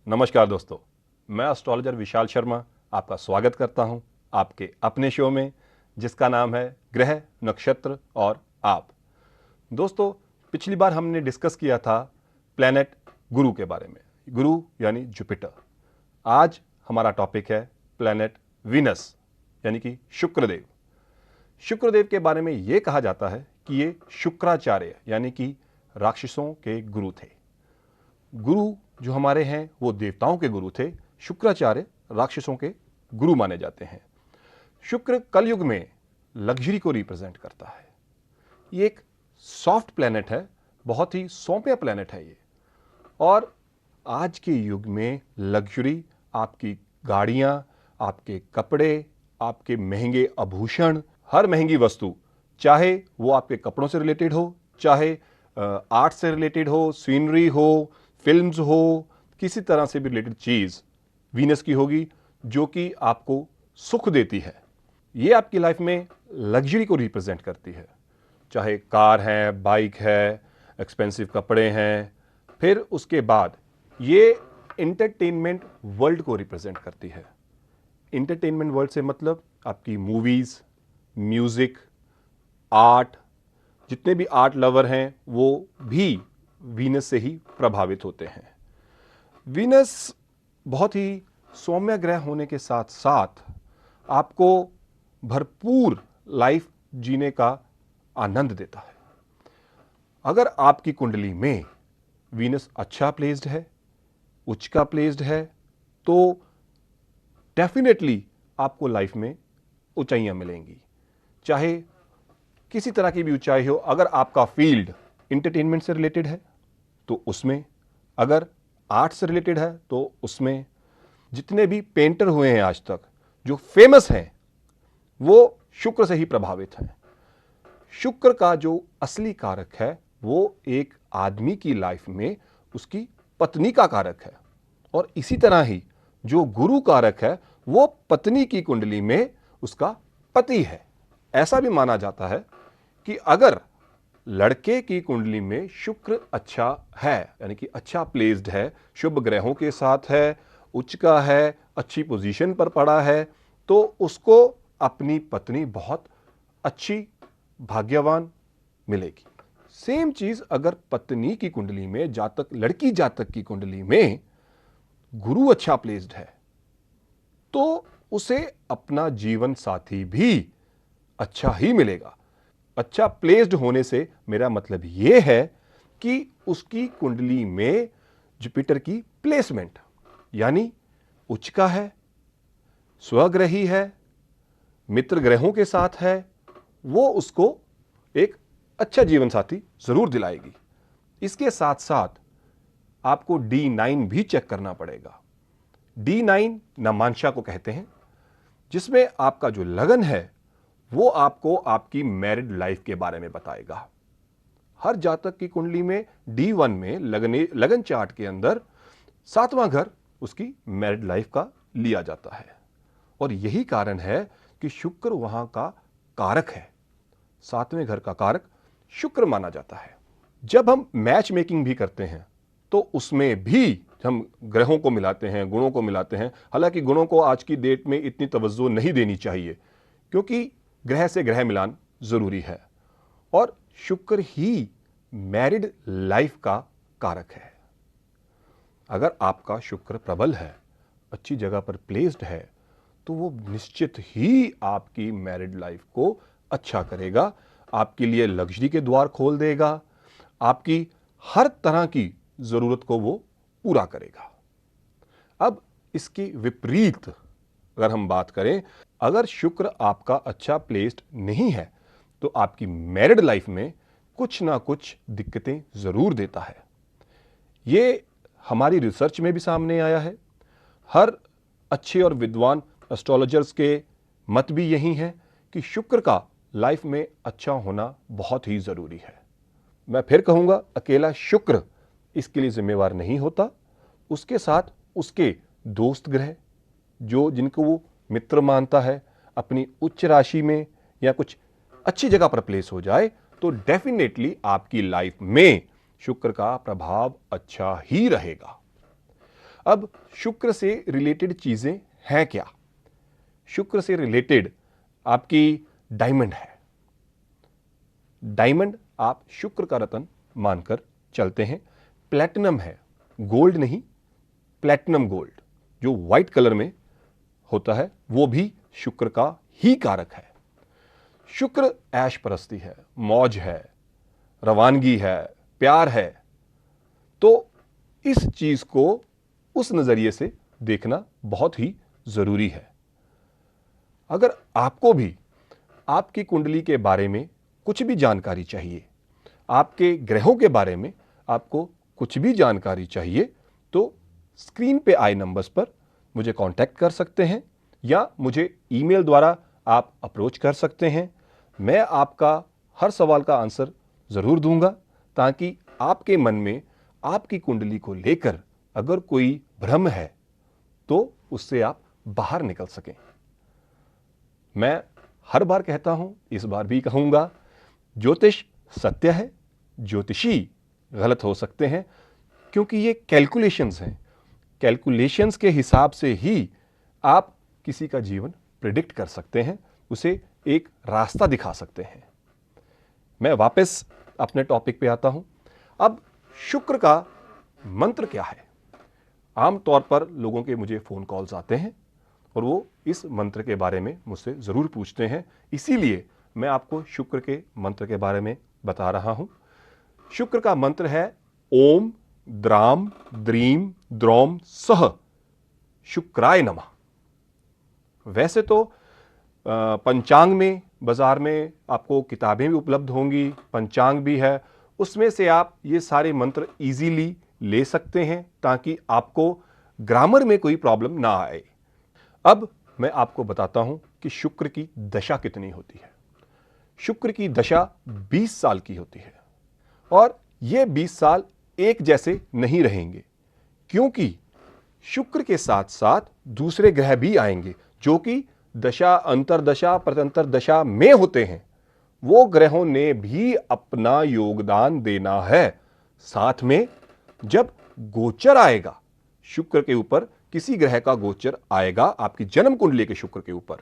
नमस्कार दोस्तों, मैं एस्ट्रोलॉजर विशाल शर्मा आपका स्वागत करता हूं आपके अपने शो में जिसका नाम है ग्रह, नक्षत्र और आप। दोस्तों, पिछली बार हमने डिस्कस किया था प्लैनेट गुरु के बारे में, गुरु यानी जुपिटर। आज हमारा टॉपिक है प्लैनेट वीनस यानी कि शुक्रदेव। शुक्रदेव के बारे में यह कहा जाता है कि ये शुक्राचार्य यानी कि राक्षसों के गुरु थे। गुरु जो हमारे हैं वो देवताओं के गुरु थे, शुक्राचार्य राक्षसों के गुरु माने जाते हैं। शुक्र कलयुग में लग्जरी को रिप्रेजेंट करता है। ये एक सॉफ्ट प्लेनेट है, बहुत ही सौम्य प्लेनेट है ये। और आज के युग में लग्जरी, आपकी गाड़ियां, आपके कपड़े, आपके महंगे आभूषण, हर महंगी वस्तु, चाहे वो आपके कपड़ों से रिलेटेड हो, चाहे आर्ट से रिलेटेड हो, सीनरी हो, फिल्म्स हो, किसी तरह से भी रिलेटेड चीज वीनस की होगी जो कि आपको सुख देती है। ये आपकी लाइफ में लग्जरी को रिप्रेजेंट करती है, चाहे कार है, बाइक है, एक्सपेंसिव कपड़े हैं। फिर उसके बाद ये एंटरटेनमेंट वर्ल्ड को रिप्रेजेंट करती है। एंटरटेनमेंट वर्ल्ड से मतलब आपकी मूवीज, म्यूजिक, आर्ट, जितने भी आर्ट लवर हैं वो भी वीनस से ही प्रभावित होते हैं। वीनस बहुत ही सौम्य ग्रह होने के साथ साथ आपको भरपूर लाइफ जीने का आनंद देता है। अगर आपकी कुंडली में वीनस अच्छा प्लेस्ड है, उच्च का प्लेस्ड है, तो डेफिनेटली आपको लाइफ में ऊंचाइयां मिलेंगी, चाहे किसी तरह की भी ऊंचाई हो। अगर आपका फील्ड इंटरटेनमेंट से रिलेटेड है तो उसमें, अगर आर्ट से रिलेटेड है तो उसमें। जितने भी पेंटर हुए हैं आज तक जो फेमस हैं वो शुक्र से ही प्रभावित हैं। शुक्र का जो असली कारक है वो एक आदमी की लाइफ में उसकी पत्नी का कारक है, और इसी तरह ही जो गुरु कारक है वो पत्नी की कुंडली में उसका पति है। ऐसा भी माना जाता है कि अगर लड़के की कुंडली में शुक्र अच्छा है, यानी कि अच्छा प्लेस्ड है, शुभ ग्रहों के साथ है, उच्च का है, अच्छी पोजीशन पर पड़ा है, तो उसको अपनी पत्नी बहुत अच्छी, भाग्यवान मिलेगी। सेम चीज अगर पत्नी की कुंडली में, जातक, लड़की जातक की कुंडली में गुरु अच्छा प्लेस्ड है तो उसे अपना जीवन साथी भी अच्छा ही मिलेगा। अच्छा प्लेस्ड होने से मेरा मतलब यह है कि उसकी कुंडली में जुपिटर की प्लेसमेंट यानी उच्च का है, स्वग्रही है, मित्र ग्रहों के साथ है, वो उसको एक अच्छा जीवन साथी जरूर दिलाएगी। इसके साथ साथ आपको D9 भी चेक करना पड़ेगा। D9 नमांशा को कहते हैं, जिसमें आपका जो लगन है वो आपको आपकी मैरिड लाइफ के बारे में बताएगा। हर जातक की कुंडली में D1 में लगन चार्ट के अंदर 7वां घर उसकी मैरिड लाइफ का लिया जाता है, और यही कारण है कि शुक्र वहां का कारक है। 7वें घर का कारक शुक्र माना जाता है। जब हम मैच मेकिंग भी करते हैं तो उसमें भी हम ग्रहों को मिलाते हैं, गुणों को मिलाते हैं। हालांकि गुणों को आज की डेट में इतनी तवज्जो नहीं देनी चाहिए, क्योंकि ग्रह से ग्रह मिलान जरूरी है, और शुक्र ही मैरिड लाइफ का कारक है। अगर आपका शुक्र प्रबल है, अच्छी जगह पर प्लेस्ड है, तो वो निश्चित ही आपकी मैरिड लाइफ को अच्छा करेगा, आपके लिए लग्जरी के द्वार खोल देगा, आपकी हर तरह की जरूरत को वो पूरा करेगा। अब इसकी विपरीत अगर हम बात करें, अगर शुक्र आपका अच्छा प्लेस्ड नहीं है तो आपकी मैरिड लाइफ में कुछ ना कुछ दिक्कतें जरूर देता है। ये हमारी रिसर्च में भी सामने आया है। हर अच्छे और विद्वान एस्ट्रोलॉजर्स के मत भी यही है कि शुक्र का लाइफ में अच्छा होना बहुत ही जरूरी है। मैं फिर कहूंगा, अकेला शुक्र इसके लिए जिम्मेवार नहीं होता, उसके साथ उसके दोस्त ग्रह जो जिनको वो मित्र मानता है, अपनी उच्च राशि में या कुछ अच्छी जगह पर प्लेस हो जाए तो डेफिनेटली आपकी लाइफ में शुक्र का प्रभाव अच्छा ही रहेगा। अब शुक्र से रिलेटेड चीजें हैं क्या? शुक्र से रिलेटेड आपकी डायमंड है। डायमंड आप शुक्र का रत्न मानकर चलते हैं। प्लैटिनम है, गोल्ड नहीं, प्लैटिनम गोल्ड जो व्हाइट कलर में होता है वो भी शुक्र का ही कारक है। शुक्र ऐश परस्ती है, मौज है, रवानगी है, प्यार है। तो इस चीज को उस नजरिए से देखना बहुत ही जरूरी है। अगर आपको भी आपकी कुंडली के बारे में कुछ भी जानकारी चाहिए, आपके ग्रहों के बारे में आपको कुछ भी जानकारी चाहिए, तो स्क्रीन पे आए नंबर्स पर मुझे कांटेक्ट कर सकते हैं या मुझे ईमेल द्वारा आप अप्रोच कर सकते हैं। मैं आपका हर सवाल का आंसर जरूर दूंगा, ताकि आपके मन में आपकी कुंडली को लेकर अगर कोई भ्रम है तो उससे आप बाहर निकल सकें। मैं हर बार कहता हूं, इस बार भी कहूंगा, ज्योतिष सत्य है, ज्योतिषी गलत हो सकते हैं, क्योंकि ये कैलकुलेशंस हैं। कैलकुलेशंस के हिसाब से ही आप किसी का जीवन प्रिडिक्ट कर सकते हैं, उसे एक रास्ता दिखा सकते हैं। मैं वापस अपने टॉपिक पे आता हूं। अब शुक्र का मंत्र क्या है? आमतौर पर लोगों के मुझे फोन कॉल्स आते हैं और वो इस मंत्र के बारे में मुझसे जरूर पूछते हैं, इसीलिए मैं आपको शुक्र के मंत्र के बारे में बता रहा हूं। शुक्र का मंत्र है ओम द्राम द्रीम द्रौम सह शुक्राय नमः। वैसे तो पंचांग में, बाजार में आपको किताबें भी उपलब्ध होंगी, पंचांग भी है, उसमें से आप ये सारे मंत्र इजीली ले सकते हैं ताकि आपको ग्रामर में कोई प्रॉब्लम ना आए। अब मैं आपको बताता हूं कि शुक्र की दशा कितनी होती है। शुक्र की दशा 20 साल की होती है और ये 20 साल एक जैसे नहीं रहेंगे, क्योंकि शुक्र के साथ साथ दूसरे ग्रह भी आएंगे जो कि दशा, अंतरदशा, प्रत्यंतर दशा में होते हैं। वो ग्रहों ने भी अपना योगदान देना है। साथ में जब गोचर आएगा शुक्र के ऊपर, किसी ग्रह का गोचर आएगा आपकी जन्म कुंडली के शुक्र के ऊपर,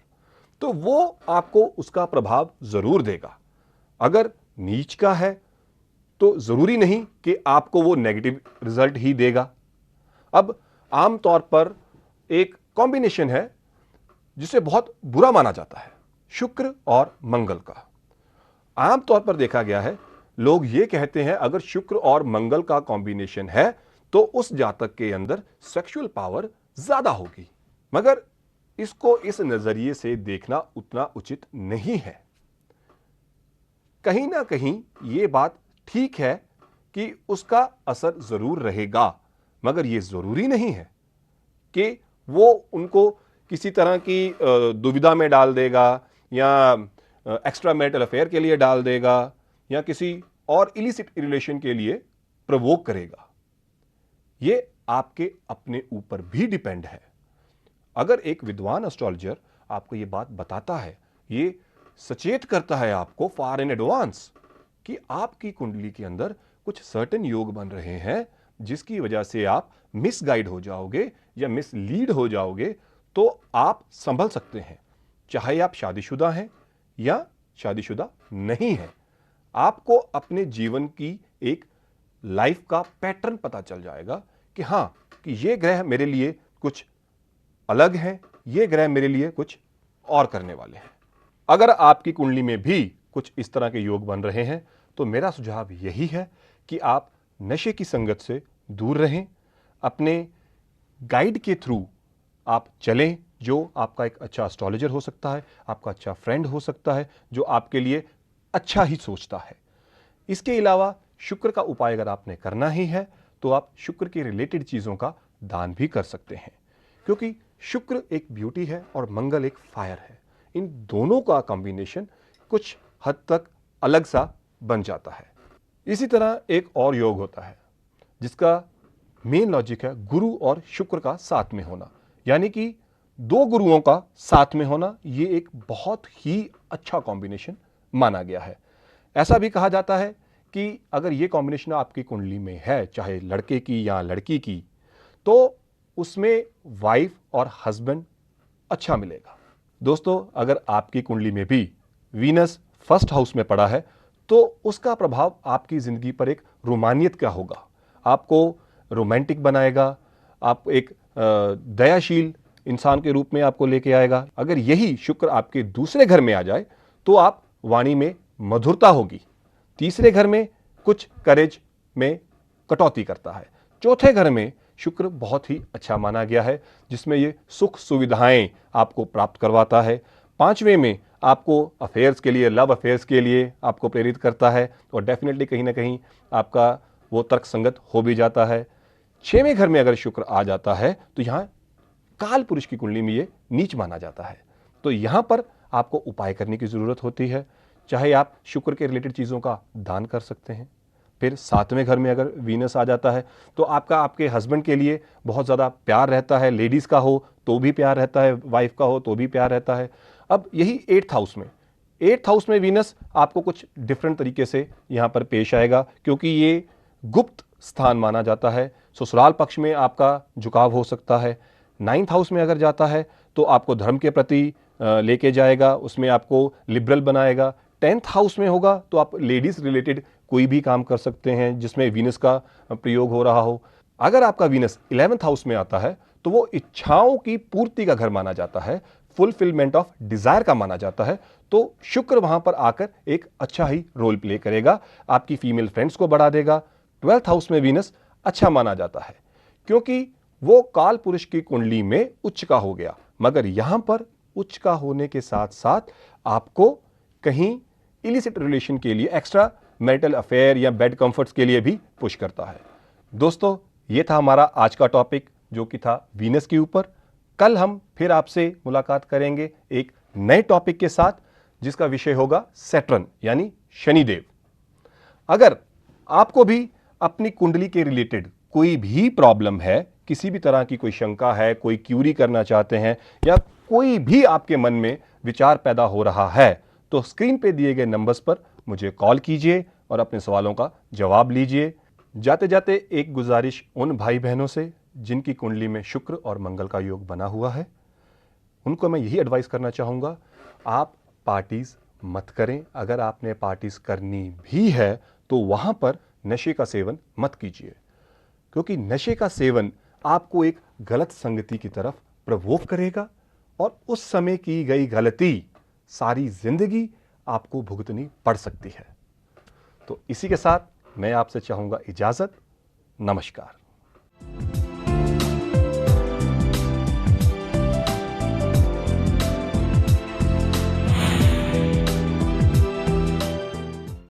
तो वो आपको उसका प्रभाव जरूर देगा। अगर नीच का है तो जरूरी नहीं कि आपको वो नेगेटिव रिजल्ट ही देगा। अब आमतौर पर एक कॉम्बिनेशन है जिसे बहुत बुरा माना जाता है, शुक्र और मंगल का। आमतौर पर देखा गया है, लोग ये कहते हैं अगर शुक्र और मंगल का कॉम्बिनेशन है तो उस जातक के अंदर सेक्सुअल पावर ज्यादा होगी, मगर इसको इस नजरिए से देखना उतना उचित नहीं है। कहीं ना कहीं ये बात ठीक है कि उसका असर जरूर रहेगा, मगर यह जरूरी नहीं है कि वो उनको किसी तरह की दुविधा में डाल देगा या एक्स्ट्रा मैरिटल अफेयर के लिए डाल देगा या किसी और इलिसिट रिलेशन के लिए प्रवोक करेगा। ये आपके अपने ऊपर भी डिपेंड है। अगर एक विद्वान एस्ट्रोलॉजर आपको ये बात बताता है, ये सचेत करता है आपको फार इन एडवांस कि आपकी कुंडली के अंदर कुछ सर्टेन योग बन रहे हैं जिसकी वजह से आप मिसगाइड हो जाओगे या मिसलीड हो जाओगे, तो आप संभल सकते हैं। चाहे आप शादीशुदा हैं या शादीशुदा नहीं हैं, आपको अपने जीवन की एक लाइफ का पैटर्न पता चल जाएगा कि हां, कि ये ग्रह मेरे लिए कुछ अलग है, ये ग्रह मेरे लिए कुछ और करने वाले हैं। अगर आपकी कुंडली में भी कुछ इस तरह के योग बन रहे हैं तो मेरा सुझाव यही है कि आप नशे की संगत से दूर रहें, अपने गाइड के थ्रू आप चलें, जो आपका एक अच्छा एस्ट्रोलॉजर हो सकता है, आपका अच्छा फ्रेंड हो सकता है, जो आपके लिए अच्छा ही सोचता है। इसके अलावा शुक्र का उपाय अगर आपने करना ही है तो आप शुक्र के रिलेटेड चीजों का दान भी कर सकते हैं, क्योंकि शुक्र एक ब्यूटी है और मंगल एक फायर है। इन दोनों का कॉम्बिनेशन कुछ हद तक अलग सा बन जाता है। इसी तरह एक और योग होता है जिसका मेन लॉजिक है गुरु और शुक्र का साथ में होना, यानी कि दो गुरुओं का साथ में होना। ये एक बहुत ही अच्छा कॉम्बिनेशन माना गया है। ऐसा भी कहा जाता है कि अगर ये कॉम्बिनेशन आपकी कुंडली में है, चाहे लड़के की या लड़की की, तो उसमें वाइफ और हस्बैंड अच्छा मिलेगा। दोस्तों, अगर आपकी कुंडली में भी वीनस फर्स्ट हाउस में पड़ा है तो उसका प्रभाव आपकी जिंदगी पर एक रोमानियत का होगा, आपको रोमांटिक बनाएगा, आप एक दयाशील इंसान के रूप में आपको लेके आएगा। अगर यही शुक्र आपके दूसरे घर में आ जाए तो आप वाणी में मधुरता होगी, तीसरे घर में कुछ करेज में कटौती करता है, चौथे घर में शुक्र बहुत ही अच्छा माना गया है जिसमें ये सुख सुविधाएं आपको प्राप्त करवाता है, पांचवें में आपको अफेयर्स के लिए, लव अफेयर्स के लिए आपको प्रेरित करता है और डेफिनेटली कहीं ना कहीं आपका वो तर्क संगत हो भी जाता है। छवें घर में अगर शुक्र आ जाता है तो यहाँ काल पुरुष की कुंडली में ये नीच माना जाता है, तो यहाँ पर आपको उपाय करने की जरूरत होती है। चाहे आप शुक्र के रिलेटेड चीज़ों का दान कर सकते हैं। फिर सातवें घर में अगर वीनस आ जाता है तो आपका आपके हस्बैंड के लिए बहुत ज़्यादा प्यार रहता है, लेडीज़ का हो तो भी प्यार रहता है, वाइफ का हो तो भी प्यार रहता है। अब यही एट्थ हाउस में वीनस आपको कुछ डिफरेंट तरीके से यहाँ पर पेश आएगा क्योंकि ये गुप्त स्थान माना जाता है। ससुराल पक्ष में आपका झुकाव हो सकता है। नाइन्थ हाउस में अगर जाता है तो आपको धर्म के प्रति लेके जाएगा, उसमें आपको लिबरल बनाएगा। 10th हाउस में होगा तो आप लेडीज रिलेटेड कोई भी काम कर सकते हैं जिसमें वीनस का प्रयोग हो रहा हो। अगर आपका वीनस 11th हाउस में आता है तो वो इच्छाओं की पूर्ति का घर माना जाता है, फुलफिलमेंट ऑफ डिजायर का माना जाता है। तो शुक्र वहां पर आकर एक अच्छा ही रोल प्ले करेगा, आपकी फीमेल फ्रेंड्स को बढ़ा देगा। 12th हाउस में वीनस अच्छा माना जाता है क्योंकि वो काल पुरुष की कुंडली में उच्च का हो गया, मगर यहां पर उच्च का होने के साथ साथ आपको कहीं इलिसिट रिलेशन के लिए, एक्स्ट्रा मैरिटल अफेयर या बेड कंफर्ट्स के लिए भी पुश करता है। दोस्तों, ये था हमारा आज का टॉपिक जो कि था वीनस के ऊपर। कल हम फिर आपसे मुलाकात करेंगे एक नए टॉपिक के साथ जिसका विषय होगा सैटर्न यानी शनिदेव। अगर आपको भी अपनी कुंडली के रिलेटेड कोई भी प्रॉब्लम है, किसी भी तरह की कोई शंका है, कोई क्यूरी करना चाहते हैं या कोई भी आपके मन में विचार पैदा हो रहा है तो स्क्रीन पे दिए गए नंबर्स पर मुझे कॉल कीजिए और अपने सवालों का जवाब लीजिए। जाते जाते एक गुजारिश उन भाई बहनों से जिनकी कुंडली में शुक्र और मंगल का योग बना हुआ है, उनको मैं यही एडवाइस करना चाहूँगा, आप पार्टीज मत करें। अगर आपने पार्टीज करनी भी है तो वहाँ पर नशे का सेवन मत कीजिए क्योंकि नशे का सेवन आपको एक गलत संगति की तरफ प्रवोक करेगा और उस समय की गई गलती सारी जिंदगी आपको भुगतनी पड़ सकती है। तो इसी के साथ मैं आपसे चाहूँगा इजाज़त। नमस्कार।